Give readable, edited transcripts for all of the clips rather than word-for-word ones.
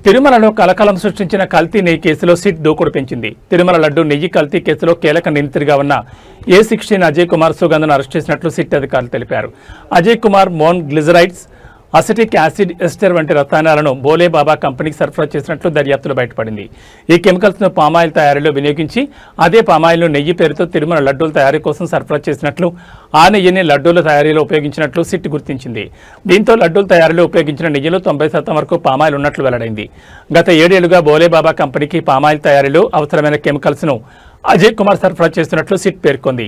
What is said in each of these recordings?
తిరుమలలో కలకలం సృష్టించిన కల్తీ నెయ్యి కేసులో సిట్ దూకుడు పెంచింది. తిరుమల లడ్డు నెయ్యి కల్తీ కేసులో కీలక నిందితుడిగా ఉన్న A16 అజయ్ కుమార్ సుగంధను అరెస్ట్ చేసినట్లు సిట్ అధికారులు తెలిపారు. Ajay Kumar monoglycerides, acetic acid ester వంటి రసాయనాలను బోలే బాబా కంపెనీకి సరఫరా చేసినట్లు దర్యాప్తులో బయటపడింది. ఈ కెమికల్స్ను పామాయిల్ తయారీలో వినియోగించి అదే పామాయిల్ను నెయ్యి పేరుతో తిరుమల లడ్డూల తయారీ కోసం సరఫరా చేసినట్లు, ఆ నెయ్యిని లడ్డూల తయారీలో ఉపయోగించినట్లు సిట్ గుర్తించింది. దీంతో లడ్డూల తయారీలో ఉపయోగించిన నెయ్యిలో 90% వరకు పామాయిల్ ఉన్నట్లు వెల్లడైంది. గత 7 ఏళ్లుగా బోలే బాబా కంపెనీకి పామాయిల్ తయారీలో అవసరమైన కెమికల్స్ను అజయ్ కుమార్ సరఫరా చేస్తున్నట్లు సిట్ పేర్కొంది.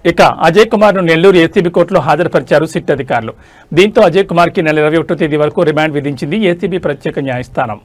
ఇక అజయ్ కుమార్ను నెల్లూరు ఏసీబీ కోర్టులో హాజరుపరిచారు సిట్ అధికారులు. దీంతో అజయ్ కుమార్కి నెల 21వ తేదీ వరకు రిమాండ్ విధించింది ఏసీబీ ప్రత్యేక న్యాయస్థానం.